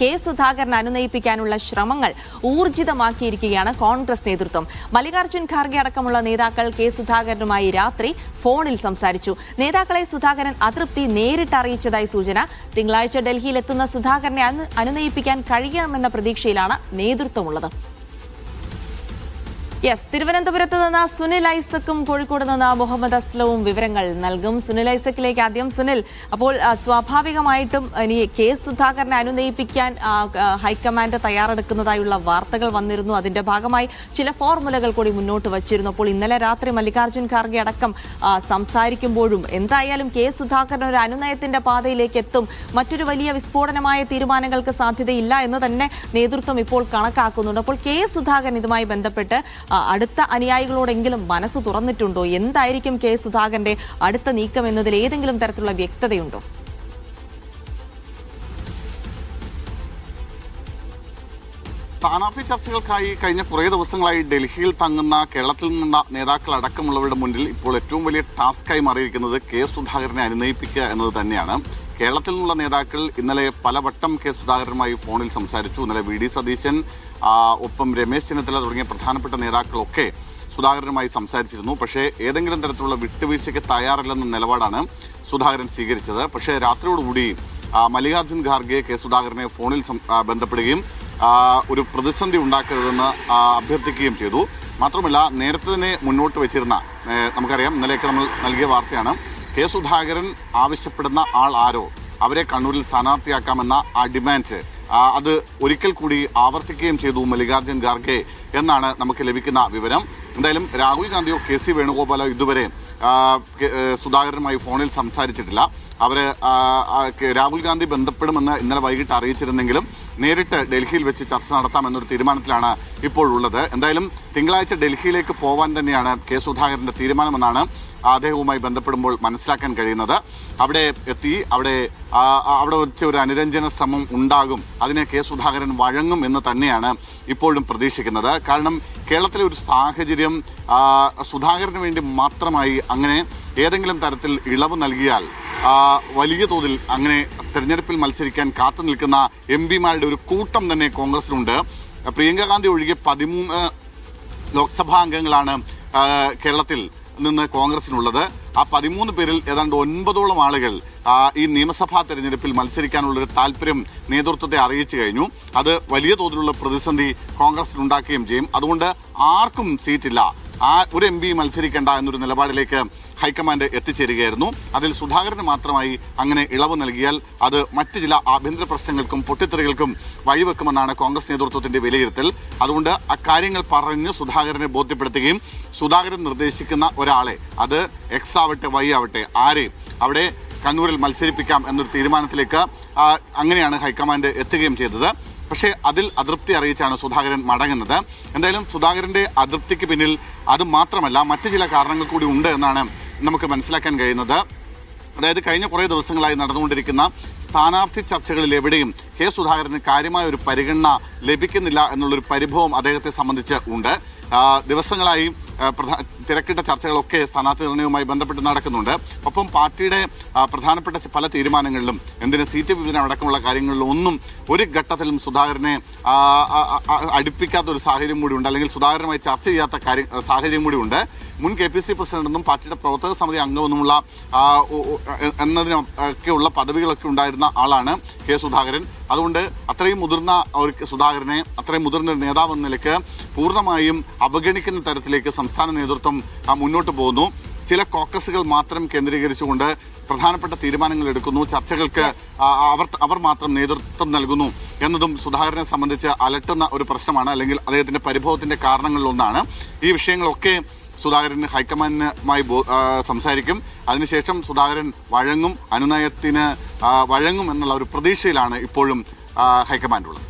K Sudhakaran അനുനയിപ്പിക്കാനുള്ള ശ്രമങ്ങൾ ഊർജിതമാക്കിയിരിക്കുകയാണ് കോൺഗ്രസ് നേതൃത്വം. മല്ലികാർജ്ജുൻ ഖാർഗെ അടക്കമുള്ള നേതാക്കൾ കെ സുധാകരനുമായി രാത്രി ഫോണിൽ സംസാരിച്ചു. നേതാക്കളെ സുധാകരൻ അതൃപ്തി നേരിട്ട് അറിയിച്ചതായി സൂചന. തിങ്കളാഴ്ച ഡൽഹിയിലെത്തുന്ന സുധാകരനെ അനുനയിപ്പിക്കാൻ കഴിയണമെന്ന പ്രതീക്ഷയിലാണ് നേതൃത്വമുള്ളത്. തിരുവനന്തപുരത്ത് നിന്ന് സുനിൽ ഐസക്കും കോഴിക്കോട് നിന്ന് മുഹമ്മദ് അസ്ലവും വിവരങ്ങൾ നൽകും. സുനിൽ ഐസക്കിലേക്ക് ആദ്യം. സുനിൽ, അപ്പോൾ സ്വാഭാവികമായിട്ടും ഇനി കെ സുധാകരനെ അനുനയിപ്പിക്കാൻ ഹൈക്കമാൻഡ് തയ്യാറെടുക്കുന്നതായുള്ള വാർത്തകൾ വന്നിരുന്നു. അതിന്റെ ഭാഗമായി ചില ഫോർമുലകൾ കൂടി മുന്നോട്ട് വച്ചിരുന്നു. അപ്പോൾ ഇന്നലെ രാത്രി മല്ലികാർജ്ജുൻ ഖാർഗെ അടക്കം സംസാരിക്കുമ്പോഴും എന്തായാലും കെ സുധാകരൻ ഒരു അനുനയത്തിന്റെ പാതയിലേക്ക് എത്തും, മറ്റൊരു വലിയ വിസ്ഫോടനമായ തീരുമാനങ്ങൾക്ക് സാധ്യതയില്ല എന്ന് തന്നെ നേതൃത്വം ഇപ്പോൾ കണക്കാക്കുന്നുണ്ട്. അപ്പോൾ കെ സുധാകരൻ ഇതുമായി ബന്ധപ്പെട്ട് അടുത്ത അനുയായികളോടെങ്കിലും മനസ്സ് തുറന്നിട്ടുണ്ടോ? എന്തായിരിക്കും കെ സുധാകരന്റെ അടുത്ത നീക്കം എന്നതിൽ ഏതെങ്കിലും തരത്തിലുള്ള വ്യക്തതയുണ്ടോ? സ്ഥാനാർത്ഥി ചർച്ചകൾക്കായി കഴിഞ്ഞ കുറേ ദിവസങ്ങളായി ഡൽഹിയിൽ തങ്ങുന്ന കേരളത്തിൽ നിന്നുള്ള നേതാക്കൾ അടക്കമുള്ളവരുടെ മുന്നിൽ ഇപ്പോൾ ഏറ്റവും വലിയ ടാസ്കായി മാറിയിരിക്കുന്നത് കെ സുധാകരനെ അനുനയിപ്പിക്കുക എന്നത് തന്നെയാണ്. കേരളത്തിൽ നിന്നുള്ള നേതാക്കൾ ഇന്നലെ പലവട്ടം കെ സുധാകരനുമായി ഫോണിൽ സംസാരിച്ചു. ഇന്നലെ വി ഡി സതീശൻ, ഒപ്പം രമേശ് ചെന്നിത്തല തുടങ്ങിയ പ്രധാനപ്പെട്ട നേതാക്കളൊക്കെ സുധാകരനുമായി സംസാരിച്ചിരുന്നു. പക്ഷേ ഏതെങ്കിലും തരത്തിലുള്ള വിട്ടുവീഴ്ചയ്ക്ക് തയ്യാറല്ലെന്ന നിലപാടാണ് സുധാകരൻ സ്വീകരിച്ചത്. പക്ഷേ രാത്രിയോടുകൂടി മല്ലികാർജ്ജുൻ ഖാർഗെ കെ സുധാകരനെ ഫോണിൽ ബന്ധപ്പെടുകയും ഒരു പ്രതിസന്ധി ഉണ്ടാക്കരുതെന്ന് അഭ്യർത്ഥിക്കുകയും ചെയ്തു. മാത്രമല്ല, നേരത്തെ തന്നെ മുന്നോട്ട് വെച്ചിരുന്ന, നമുക്കറിയാം ഇന്നലെയൊക്കെ നമ്മൾ നൽകിയ വാർത്തയാണ്, കെ സുധാകരൻ ആവശ്യപ്പെടുന്ന ആൾ ആരോ അവരെ കണ്ണൂരിൽ സ്ഥാനാർത്ഥിയാക്കാമെന്ന ആ ഡിമാൻഡ് അത് ഒരിക്കൽ കൂടി ആവർത്തിക്കുകയും ചെയ്തു മല്ലികാർജ്ജുൻ ഖാർഗെ എന്നാണ് നമുക്ക് ലഭിക്കുന്ന വിവരം. എന്തായാലും രാഹുൽ ഗാന്ധിയോ കെ സി വേണുഗോപാലോ ഇതുവരെ സുധാകരനുമായി ഫോണിൽ സംസാരിച്ചിട്ടില്ല. രാഹുൽ ഗാന്ധി ബന്ധപ്പെടുമെന്ന് ഇന്നലെ വൈകിട്ട് അറിയിച്ചിരുന്നെങ്കിലും നേരിട്ട് ഡൽഹിയിൽ വെച്ച് ചർച്ച നടത്താമെന്നൊരു തീരുമാനത്തിലാണ് ഇപ്പോഴുള്ളത്. എന്തായാലും തിങ്കളാഴ്ച ഡൽഹിയിലേക്ക് പോവാൻ തന്നെയാണ് കെ സുധാകരന്റെ തീരുമാനമെന്നാണ് അദ്ദേഹവുമായി ബന്ധപ്പെടുമ്പോൾ മനസ്സിലാക്കാൻ കഴിയുന്നത്. അവിടെ എത്തി അവിടെ വെച്ച് ഒരു അനുരഞ്ജന ശ്രമം ഉണ്ടാകും, അതിനെ കെ സുധാകരൻ വഴങ്ങും എന്ന് തന്നെയാണ് ഇപ്പോഴും പ്രതീക്ഷിക്കുന്നത്. കാരണം കേരളത്തിലെ ഒരു സാഹചര്യം സുധാകരന് വേണ്ടി മാത്രമായി അങ്ങനെ ഏതെങ്കിലും തരത്തിൽ ഇളവ് നൽകിയാൽ വലിയ തോതിൽ അങ്ങനെ തെരഞ്ഞെടുപ്പിൽ മത്സരിക്കാൻ കാത്തു നിൽക്കുന്ന എം പിമാരുടെ ഒരു കൂട്ടം തന്നെ കോൺഗ്രസിലുണ്ട്. പ്രിയങ്ക ഗാന്ധി ഒഴികെ 13 ലോക്സഭാ അംഗങ്ങളാണ് കേരളത്തിൽ നിന്ന് കോൺഗ്രസിനുള്ളത്. ആ 13 പേരിൽ ഏതാണ്ട് 9ഓളം ആളുകൾ ഈ നിയമസഭാ തെരഞ്ഞെടുപ്പിൽ മത്സരിക്കാനുള്ളൊരു താല്പര്യം നേതൃത്വത്തെ അറിയിച്ചു കഴിഞ്ഞു. അത് വലിയ തോതിലുള്ള പ്രതിസന്ധി കോൺഗ്രസിനുണ്ടാക്കുകയും ചെയ്യും. അതുകൊണ്ട് ആർക്കും സീറ്റില്ല, ഒരു എം പി മത്സരിക്കേണ്ട എന്നൊരു നിലപാടിലേക്ക് ഹൈക്കമാൻഡ് എത്തിച്ചേരുകയായിരുന്നു. അതിൽ സുധാകരന് മാത്രമായി അങ്ങനെ ഇളവ് നൽകിയാൽ അത് മറ്റ് ചില ആഭ്യന്തര പ്രശ്നങ്ങൾക്കും പൊട്ടിത്തെറികൾക്കും വഴിവെക്കുമെന്നാണ് കോൺഗ്രസ് നേതൃത്വത്തിന്റെ വിലയിരുത്തൽ. അതുകൊണ്ട് അക്കാര്യങ്ങൾ പറഞ്ഞ് സുധാകരനെ ബോധ്യപ്പെടുത്തുകയും സുധാകരൻ നിർദ്ദേശിക്കുന്ന ഒരാളെ, അത് എക്സ് ആവട്ടെ വൈ ആവട്ടെ, ആരെയും അവിടെ കണ്ണൂരിൽ മത്സരിപ്പിക്കാം എന്നൊരു തീരുമാനത്തിലേക്ക് അങ്ങനെയാണ് ഹൈക്കമാൻഡ് എത്തുകയും ചെയ്തത്. പക്ഷേ അതിൽ അതൃപ്തി അറിയിച്ചാണ് സുധാകരൻ മടങ്ങുന്നത്. എന്തായാലും സുധാകരന്റെ അതൃപ്തിക്ക് പിന്നിൽ അത് മാത്രമല്ല മറ്റു ചില കാരണങ്ങൾ കൂടി ഉണ്ട് എന്നാണ് നമുക്ക് മനസ്സിലാക്കാൻ കഴിയുന്നത്. അതായത് കഴിഞ്ഞ കുറേ ദിവസങ്ങളായി നടന്നുകൊണ്ടിരിക്കുന്ന സ്ഥാനാർത്ഥി ചർച്ചകളിൽ എവിടെയും കെ സുധാകരന് കാര്യമായ ഒരു പരിഗണന ലഭിക്കുന്നില്ല എന്നുള്ളൊരു പരിഭവം അദ്ദേഹത്തെ സംബന്ധിച്ച് ഉണ്ട്. ദിവസങ്ങളായി തിരക്കിട്ട ചർച്ചകളൊക്കെ സ്ഥാനാർത്ഥി നിർണയവുമായി ബന്ധപ്പെട്ട് നടക്കുന്നുണ്ട്. ഒപ്പം പാർട്ടിയുടെ പ്രധാനപ്പെട്ട പല തീരുമാനങ്ങളിലും, എന്തിന് സീറ്റ് വിഭജനം അടക്കമുള്ള കാര്യങ്ങളിലും ഒന്നും ഒരു ഘട്ടത്തിലും സുധാകരനെ അടുപ്പിക്കാത്ത ഒരു സാഹചര്യം കൂടിയുണ്ട്, അല്ലെങ്കിൽ സുധാകരനുമായി ചർച്ച ചെയ്യാത്ത സാഹചര്യം കൂടിയുണ്ട്. മുൻ KPC പ്രസിഡന്റെന്നും പാർട്ടിയുടെ പ്രവർത്തക സമിതി അംഗമെന്നുമുള്ള എന്നതിനൊക്കെയുള്ള പദവികളൊക്കെ ഉണ്ടായിരുന്ന ആളാണ് കെ സുധാകരൻ. അതുകൊണ്ട് അത്രയും മുതിർന്ന ഒരു സുധാകരനെ, അത്രയും മുതിർന്ന നേതാവ് എന്ന നിലയ്ക്ക് പൂർണ്ണമായും അവഗണിക്കുന്ന തരത്തിലേക്ക് സംസ്ഥാന നേതൃത്വം മുന്നോട്ട് പോകുന്നു. ചില കോക്കസുകൾ മാത്രം കേന്ദ്രീകരിച്ചുകൊണ്ട് പ്രധാനപ്പെട്ട തീരുമാനങ്ങൾ എടുക്കുന്നു, ചർച്ചകൾക്ക് അവർ മാത്രം നേതൃത്വം നൽകുന്നു എന്നതും സുധാകരനെ സംബന്ധിച്ച് അലട്ടുന്ന ഒരു പ്രശ്നമാണ്, അല്ലെങ്കിൽ അദ്ദേഹത്തിന്റെ പരിഭവത്തിന്റെ കാരണങ്ങളിലൊന്നാണ്. ഈ വിഷയങ്ങളൊക്കെ സുധാകരൻ ഹൈക്കമാൻഡുമായി സംസാരിക്കും. അതിനുശേഷം സുധാകരൻ വഴങ്ങും, അനുനയത്തിന് വഴങ്ങും എന്നുള്ള ഒരു പ്രതീക്ഷയിലാണ് ഇപ്പോഴും ഹൈക്കമാൻഡുള്ളത്.